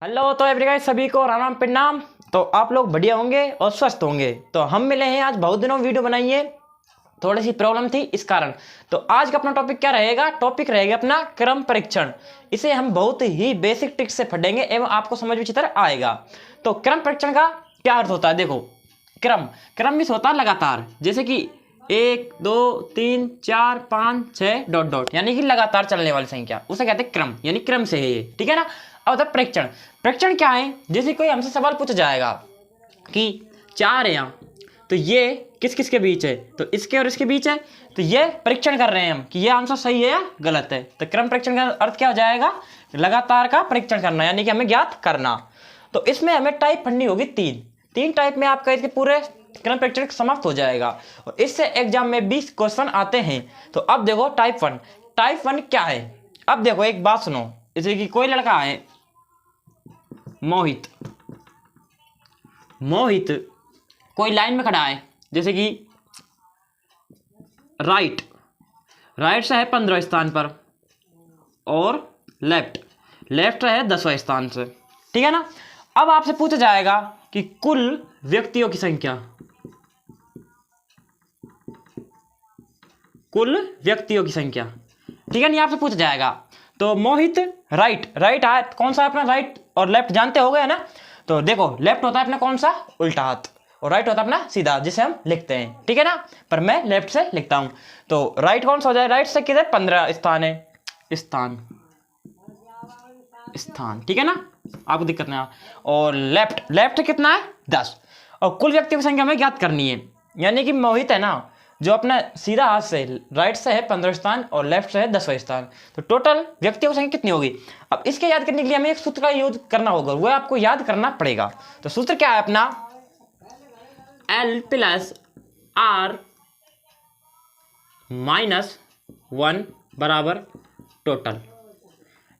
Hello तो everyone सभी को राम राम प्रणाम। तो आप लोग बढ़िया होंगे और स्वस्थ होंगे। तो हम मिले हैं आज, बहुत दिनों वीडियो बनाई है, थोड़ी सी प्रॉब्लम थी इस कारण। तो आज का अपना टॉपिक क्या रहेगा? टॉपिक रहेगा अपना क्रम परीक्षण। इसे हम बहुत ही बेसिक ट्रिक से पढ़ेंगे एवं आपको समझ में अच्छी तरह आएगा। तो क्रम परीक्षण का क्या अर्थ होता है? देखो, क्रम क्रम मीन्स होता है लगातार, जैसे कि 1 2 3 4 5 6 डॉट डॉट, यानी कि लगातार चलने वाली संख्या, उसे कहते हैं क्रम, यानी क्रम से है ये, ठीक है ना। अब होता है परीक्षण। परीक्षण क्या है? जैसे कोई हमसे सवाल पूछा जाएगा कि 4 है यहाँ, तो ये किस किस के बीच है? तो इसके और इसके बीच है। तो ये परीक्षण कर रहे हैं हम कि ये आंसर सही है या गलत है। तो क्रम परीक्षण का अर्थ क्या हो जाएगा? लगातार का परीक्षण करना, यानी कि हमें ज्ञात करना। तो इसमें हमें टाइप पढ़नी होगी तीन टाइप में आपका इसके पूरे क्रम परीक्षण समाप्त हो जाएगा। और इससे एग्जाम में 20 क्वेश्चन आते हैं। तो अब देखो टाइप वन क्या है? अब देखो एक बात सुनो, जैसे कि कोई लड़का है मोहित कोई लाइन में खड़ा है, जैसे कि राइट से है 15वें स्थान पर और लेफ्ट है 10वें स्थान से, ठीक है ना। अब आपसे पूछा जाएगा कि कुल व्यक्तियों की संख्या, ठीक है नहीं, आपसे पूछा जाएगा। तो मोहित राइट हाथ कौन सा है अपना? राइट और लेफ्ट जानते हो गए ना। तो देखो, लेफ्ट होता है अपना कौन सा? उल्टा हाथ, और राइट होता है अपना सीधा, जिसे हम लिखते हैं, ठीक है ना। पर मैं लेफ्ट से लिखता हूं। तो राइट कौन सा हो जाए? राइट से किधर 15 स्थान है, स्थान, ठीक है ना, आपको दिक्कत नहीं। और लेफ्ट कितना है? 10। और कुल व्यक्तियों की संख्या हमें ज्ञात करनी है, यानी कि मोहित है ना, जो अपना सीधा हाथ से राइट से है 15 स्थान और लेफ्ट से है 10वां स्थान। तो टोटल व्यक्तियों की संख्या कितनी होगी? अब इसके याद करने के लिए हमें एक सूत्र का यूज करना होगा, वो आपको याद करना पड़ेगा। तो सूत्र क्या है अपना? L + R - 1 बराबर टोटल,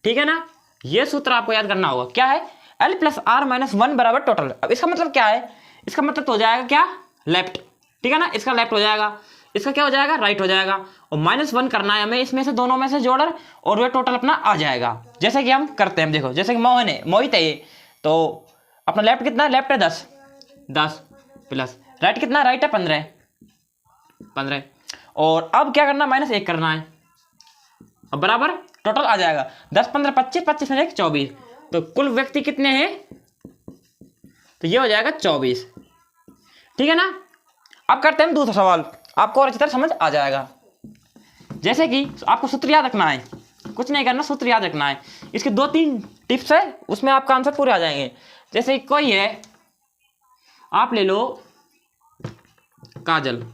ठीक है ना। ये सूत्र आपको याद करना होगा। क्या है? L + R - 1 बराबर टोटल। अब इसका मतलब क्या है? इसका मतलब तो हो जाएगा क्या? लेफ्ट, ठीक है ना। इसका लेफ्ट हो जाएगा, इसका क्या हो जाएगा? राइट हो जाएगा। और -1 करना है हमें इसमें से, दोनों में से जोड़कर, और वह टोटल अपना आ जाएगा। जैसे कि हम करते हैं, देखो, जैसे कि मोहित है ये, तो अपना लेफ्ट कितना है? लेफ्ट है 10 प्लस राइट कितना है? राइट है 15। और अब क्या करना? -1 करना है, और बराबर टोटल आ जाएगा 10 15 25, 25 में 1 24। तो कुल व्यक्ति कितने हैं? तो ये हो जाएगा 24, ठीक है ना। अब करते हैं दूसरा सवाल, आपको और अच्छी तरह समझ आ जाएगा। जैसे कि आपको सूत्र याद रखना है, कुछ नहीं करना, सूत्र याद रखना है। इसके 2-3 टिप्स है, उसमें आपका आंसर पूरे आ जाएंगे। जैसे कोई है, आप ले लो काजल।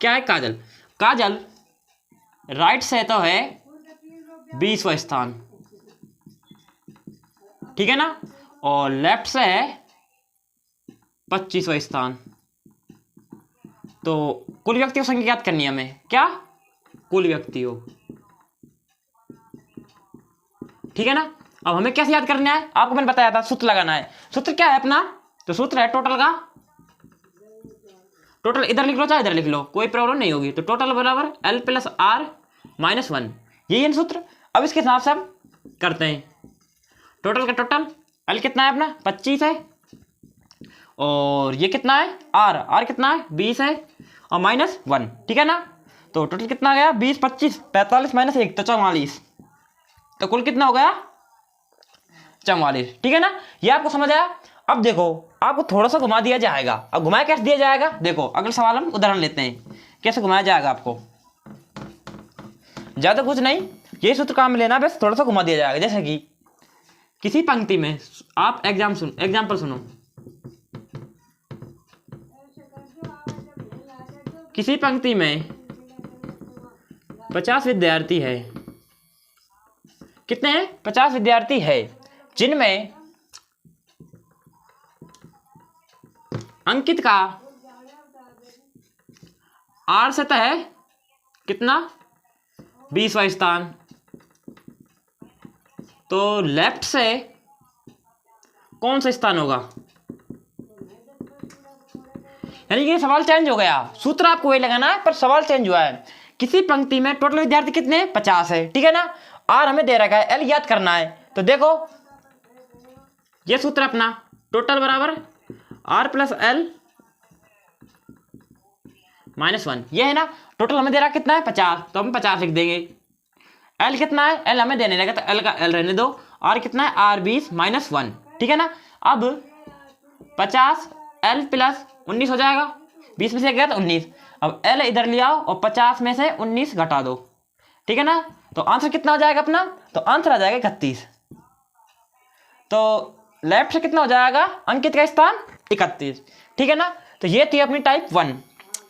क्या है काजल राइट से तो है 20वां स्थान, ठीक है ना, और लेफ्ट से है 25वां स्थान। तो कुल व्यक्तियों की संख्या याद करनी है हमें। क्या? कुल व्यक्तियों, ठीक है ना। अब हमें कैसे याद करना है? आपको मैंने बताया था, सूत्र लगाना है। सूत्र क्या है अपना? तो सूत्र है टोटल इधर लिख लो चाहे इधर लिख लो, कोई प्रॉब्लम नहीं होगी। तो टोटल बराबर L + R - 1, यही है सूत्र। अब इसके हिसाब से हम करते हैं। टोटल का टोटल L कितना है अपना? 25 है, और ये कितना है? R कितना है? 20 है, और -1, ठीक है ना। तो टोटल कितना आ गया? 20 25 45 -1 तो 44। तो कुल कितना हो गया? 44, ठीक है ना। ये आपको समझ आया। अब देखो, आपको थोड़ा सा घुमा दिया जाएगा। अब घुमाया कैसे दिया जाएगा? देखो, अगले सवाल हम उदाहरण लेते हैं, कैसे घुमाया जाएगा आपको। ज्यादा कुछ नहीं, यही सूत्र काम में लेना, बस थोड़ा सा घुमा दिया जाएगा। जैसे कि किसी पंक्ति में, आप एग्जाम्पल सुनो, किसी पंक्ति में 50 विद्यार्थी है। कितने हैं? 50 विद्यार्थी है, जिनमें अंकित का R से है कितना? 20वां स्थान। तो लेफ्ट से कौन सा स्थान होगा? यानी कि सवाल चेंज हो गया, सूत्र आपको वही लगाना है, पर सवाल चेंज हुआ है। किसी पंक्ति में टोटल विद्यार्थी कितने हैं? 50 है, ठीक है ना। आर हमें दे रखा है, एल याद करना है। तो देखो ये सूत्र अपना टोटल बराबर आर प्लस एल -1, ये है ना। टोटल हमें दे रहा कितना है 50, तो हम 50 लिख देंगे। एल कितना है, एल हमें देने लगा तो एल का एल रहने दो। आर कितना है, आर 20 -1, ठीक है ना। अब 50 एल प्लस 19 हो जाएगा, 20 में से गया तो 19। अब एल इधर ले आओ और 50 में से 19 घटा दो, ठीक है ना। तो आंसर कितना हो जाएगा अपना, तो आंसर आ जाएगा 31। तो लेफ्ट से कितना हो जाएगा, अंकित का स्थान 31, ठीक है ना। तो ये थी अपनी टाइप 1।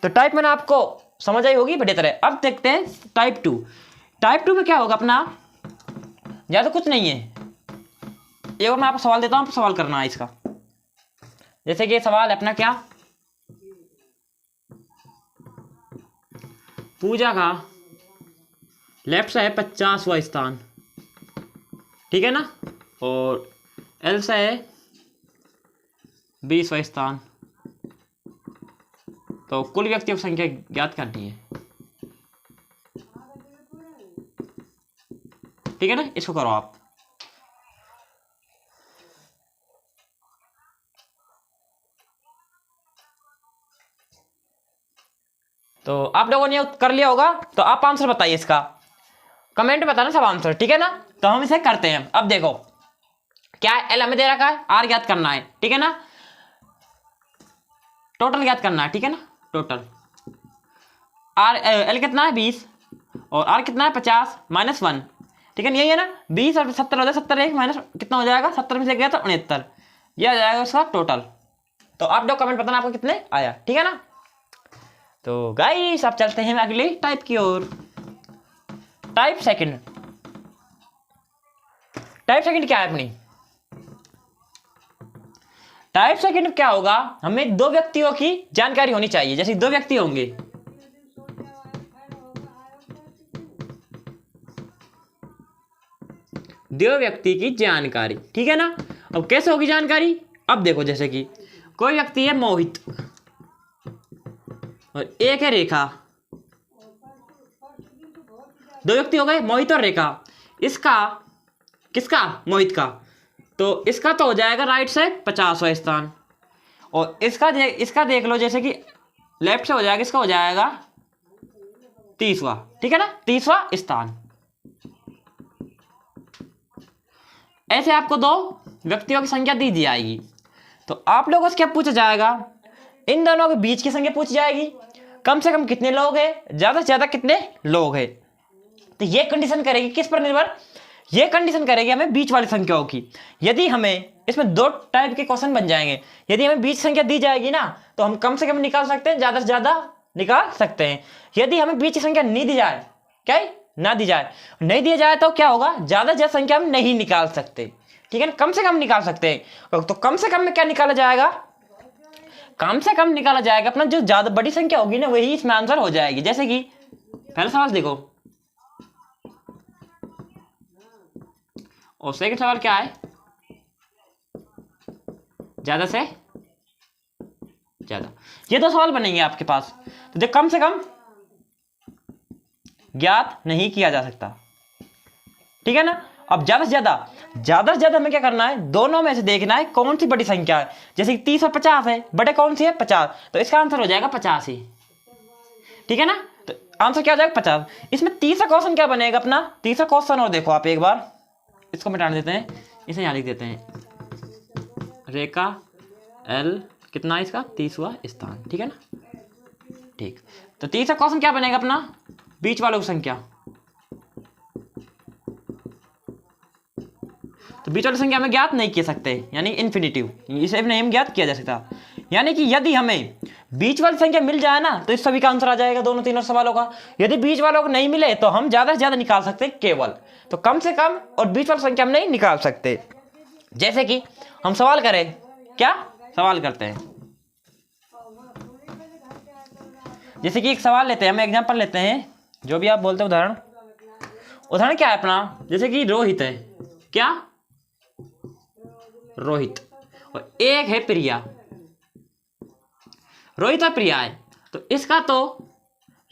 तो टाइप 1 आपको समझ आई होगी बढ़िया तरह। अब देखते हैं टाइप 2। टाइप 2 में क्या होगा अपना, ज़्यादा कुछ नहीं है। एक बार मैं आपको सवाल देता हूँ, आपको सवाल करना है इसका। जैसे कि सवाल है अपना क्या, पूजा का लेफ्ट से है 50वां स्थान, ठीक है ना, और एल से है 20वां स्थान। तो कुल व्यक्तियों की संख्या ज्ञात करनी है, ठीक है ना। इसको करो आप। तो आप लोगों ने कर लिया होगा, तो आप आंसर बताइए इसका, कमेंट में बताना सब आंसर, ठीक है ना। तो हम इसे करते हैं। अब देखो क्या है, एल हमें दे रखा है, आर ज्ञात करना है, ठीक है ना। टोटल ज्ञात करना है, ठीक है ना। टोटल आर एल कितना है 20 और आर कितना है 50 -1, ठीक है। यही है ना, 20 और 70 हो जाए, 70 एक माइनस कितना हो जाएगा, 70 में से गया तो 69, ये आ जाएगा उसका टोटल। तो आप लोग कमेंट बताना आपको कितने आया, ठीक है ना। तो गाइस अब चलते हैं अगली टाइप की ओर। Type second. टाइप सेकंड क्या है अपनी, टाइप सेकंड क्या होगा, हमें दो व्यक्तियों की जानकारी होनी चाहिए। जैसे दो व्यक्ति होंगे, दो व्यक्ति की जानकारी, ठीक है ना। अब कैसे होगी जानकारी, अब देखो जैसे कि कोई व्यक्ति है मोहित और एक है रेखा, दो व्यक्ति हो गए मोहित और रेखा। इसका किसका, मोहित का, तो इसका तो हो जाएगा राइट से 50वां स्थान, और इसका देख लो जैसे कि लेफ्ट से हो जाएगा, इसका हो जाएगा 30वां, ठीक है ना, 30वां स्थान। ऐसे आपको दो व्यक्तियों की संख्या दी जाएगी। तो आप लोगों से क्या पूछा जाएगा, इन दोनों के बीच की संख्या पूछी जाएगी, कम से कम कितने लोग हैं, ज्यादा से ज्यादा कितने लोग हैं। तो ये कंडीशन करेगी किस पर निर्भर, ये कंडीशन करेगी हमें बीच वाली संख्याओं की। यदि हमें इसमें दो टाइप के क्वेश्चन बन जाएंगे, यदि हमें बीच संख्या दी जाएगी ना, तो हम कम से कम निकाल सकते हैं, ज्यादा से ज्यादा निकाल सकते हैं। यदि हमें बीच की संख्या नहीं दी जाए, क्या ना दी जाए, नहीं दिया जाए, तो क्या होगा, ज्यादा से ज्यादा संख्या हम नहीं निकाल सकते, ठीक है ना, कम से कम निकाल सकते हैं। तो कम से कम में क्या निकाला जाएगा, कम से कम निकाला जाएगा अपना जो ज्यादा बड़ी संख्या होगी ना, वही इसमें आंसर हो जाएगी। जैसे कि पहला सवाल देखो, और सेकंड सवाल क्या है, ज्यादा से ज्यादा। ये दो सवाल बनेंगे आपके पास। तो जो कम से कम ज्ञात नहीं किया जा सकता, ठीक है ना। अब ज्यादा से ज्यादा हमें क्या करना है, दोनों में से देखना है कौन सी बड़ी संख्या है। जैसे 30 और 50 है, बड़े कौन सी है 50, तो इसका आंसर हो जाएगा 50 ही, ठीक है ना। तो आंसर क्या हो जाएगा 50। इसमें तीसरा क्वेश्चन क्या बनेगा अपना, तीसरा क्वेश्चन और देखो आप एक बार, इसको मिटाने देते हैं, इसे यहां लिख देते हैं, रेखा एल कितना है इसका 30वां स्थान, ठीक है ना। ठीक, तो तीसरा क्वेश्चन क्या बनेगा अपना, बीच वालों की संख्या। तो बीच वाली संख्या हमें ज्ञात नहीं किया सकते, यानी इन्फिनिटिव, इसे नहीं हम ज्ञात किया जा सकता। यानी कि यदि हमें बीच वाली संख्या मिल जाए ना, तो इस सभी का आंसर आ जाएगा दोनों तीनों सवालों का। यदि बीच वालों को नहीं मिले, तो हम ज्यादा से ज्यादा निकाल सकते केवल, तो कम से कम और बीच वाली संख्या हम नहीं निकाल सकते। जैसे कि हम सवाल करें, क्या सवाल करते हैं, जैसे कि एक सवाल लेते हैं, हम एग्जांपल लेते हैं, जो भी आप बोलते हैं उदाहरण क्या है अपना, जैसे कि रोहित है, क्या रोहित, और एक है प्रिया, रोहित और प्रिया है, तो इसका तो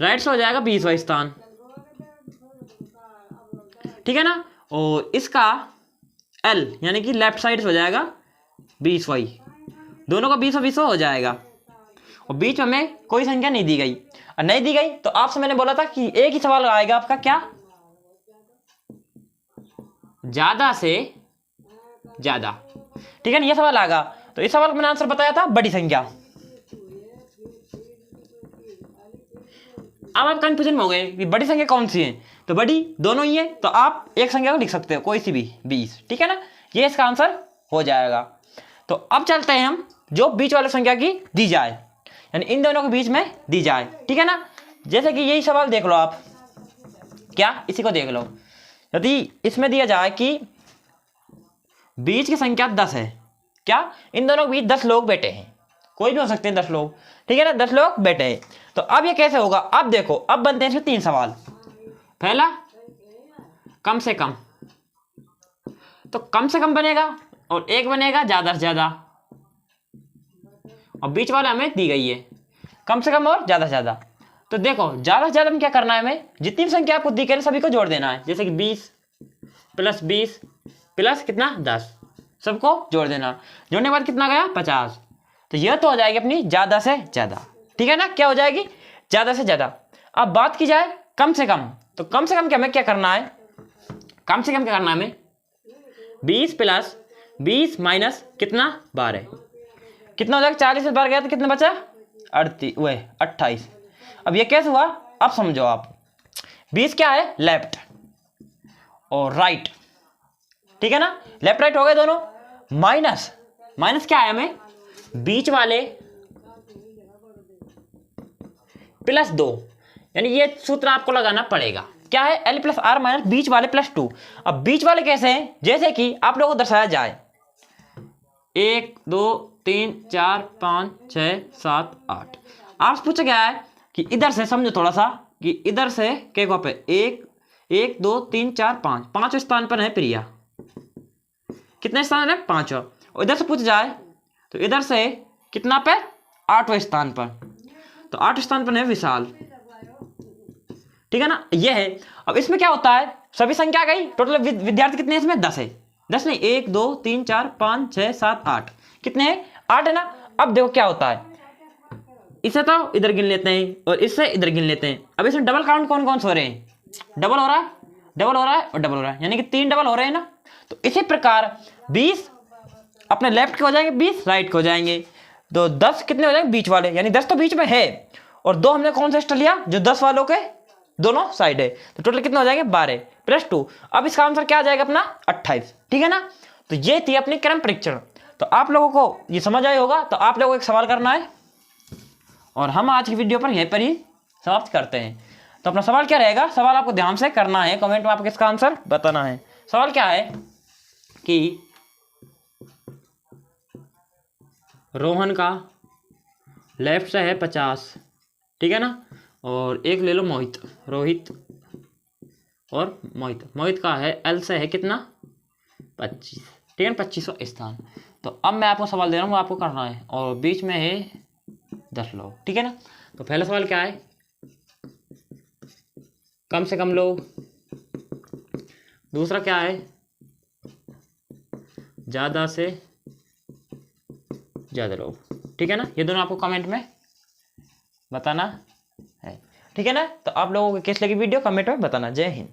राइट से हो जाएगा 20वां स्थान, ठीक है ना। और इसका L यानी कि लेफ्ट साइड से हो जाएगा 20y, दोनों का 20 हो जाएगा। और बीच में हमें कोई संख्या नहीं दी गई, और नहीं दी गई तो आपसे मैंने बोला था कि एक ही सवाल आएगा आपका, क्या, ज्यादा से ज्यादा, ठीक है ना, ये सवाल आएगा। तो इस सवाल का मैंने आंसर बताया था बड़ी संख्या। अब आप कंफ्यूजन में हो गए कि बड़ी संख्या कौन सी है, तो बड़ी दोनों ही है, तो आप एक संख्या को लिख सकते हो कोई सी भी 20, ठीक है ना, ये इसका आंसर हो जाएगा। तो अब चलते हैं हम जो बीच वाली संख्या की दी जाए, यानी इन दोनों के बीच में दी जाए, ठीक है ना। जैसे कि यही सवाल देख लो आप, क्या, इसी को देख लो। यदि इसमें दिया जाए कि बीच की संख्या 10 है, क्या, इन दोनों के बीच 10 लोग बैठे हैं, कोई भी हो सकते हैं 10 लोग, ठीक है ना, 10 लोग बैठे हैं। तो अब ये कैसे होगा, अब देखो, अब बनते हैं इसमें 3 सवाल। पहला, कम से कम, तो कम से कम बनेगा, और एक बनेगा ज्यादा से ज्यादा, और बीच वाला हमें दी गई है कम से कम और ज्यादा से ज्यादा। तो देखो ज्यादा से ज्यादा में क्या करना है, हमें जितनी संख्या आपको दी गई सभी को जोड़ देना है, जैसे कि 20 प्लस 20 प्लस कितना 10, सबको जोड़ देना, जोड़ने के बाद कितना गया 50। तो यह तो हो जाएगी अपनी ज्यादा से ज्यादा, ठीक है ना, क्या हो जाएगी, ज्यादा से ज्यादा। अब बात की जाए कम से कम, तो कम से कम क्या हमें क्या करना है, कम से कम क्या करना है हमें, 20 प्लस 20 माइनस कितना 12, कितना हो जाएगा, 40 से 12 गया तो कितना बचा 28। अब ये कैसे हुआ, अब समझो आप, 20 क्या है, लेफ्ट और राइट, ठीक है ना, लेफ्ट राइट हो गए दोनों, माइनस, माइनस क्या है हमें, बीच वाले प्लस 2, यानी ये सूत्र आपको लगाना पड़ेगा, क्या है, L प्लस आर माइनस बीच वाले प्लस 2। अब बीच वाले कैसे हैं, जैसे कि आप लोगों को दर्शाया जाए 1 2 3 4 5 6 7 8, आपसे पूछा गया है कि इधर से समझो थोड़ा सा, कि इधर से क्या को पे 1 2 3 4 5, पांचवें स्थान पर है प्रिया, कितने स्थान है 5, और इधर से पूछ जाए तो इधर से कितना पे 8वें स्थान पर, तो 8वें स्थान पर है विशाल, ठीक है ना, ये है। अब इसमें क्या होता है, सभी संख्या गई, टोटल विद्यार्थी कितने हैं इसमें 10 है, 10 नहीं 1 2 3 4 5 6 7 8, कितने हैं 8 है ना। अब देखो क्या होता है, इसे तो इधर गिन लेते हैं और इससे इधर गिन लेते हैं। अब इसमें डबल काउंट कौन कौन से हो रहे हैं, डबल हो रहा है, डबल हो रहा है और डबल हो रहा है, यानी कि 3 डबल हो रहे हैं ना। तो इसी प्रकार 20 अपने लेफ्ट के हो जाएंगे, 20 राइट के हो जाएंगे, तो 10 कितने हो जाएंगे बीच वाले, यानी 10 तो बीच में है, और 2 हमने कौन सा एक्स्ट्रा लिया जो 10 वालों के दोनों साइड है, तो टोटल कितने हो जाएंगे 12 प्लस 2। अब इसका आंसर क्या आ जाएगा अपना 28, ठीक है ना। तो ये थी अपनी क्रम परीक्षण। तो आप लोगों को ये समझ आया होगा, तो आप लोगों को एक सवाल करना है, और हम आज की वीडियो पर यहीं पर ही समाप्त करते हैं। तो अपना सवाल क्या रहेगा, सवाल आपको ध्यान से करना है, कमेंट में आपको इसका आंसर बताना है। सवाल क्या है कि रोहन का लेफ्ट से है 50, ठीक है ना, और एक ले लो मोहित, रोहित और मोहित, मोहित का है एल से है कितना 25, ठीक है, 25वां स्थान। तो अब मैं आपको सवाल दे रहा हूँ, वो आपको करना है, और बीच में है 10 लोग, ठीक है ना। तो पहला सवाल क्या है, कम से कम लोग, दूसरा क्या है, ज़्यादा से ज़्यादा लोग, ठीक है ना, ये दोनों आपको कमेंट में बताना है, ठीक है ना। तो आप लोगों को कैसी लगी वीडियो कमेंट में बताना। जय हिंद।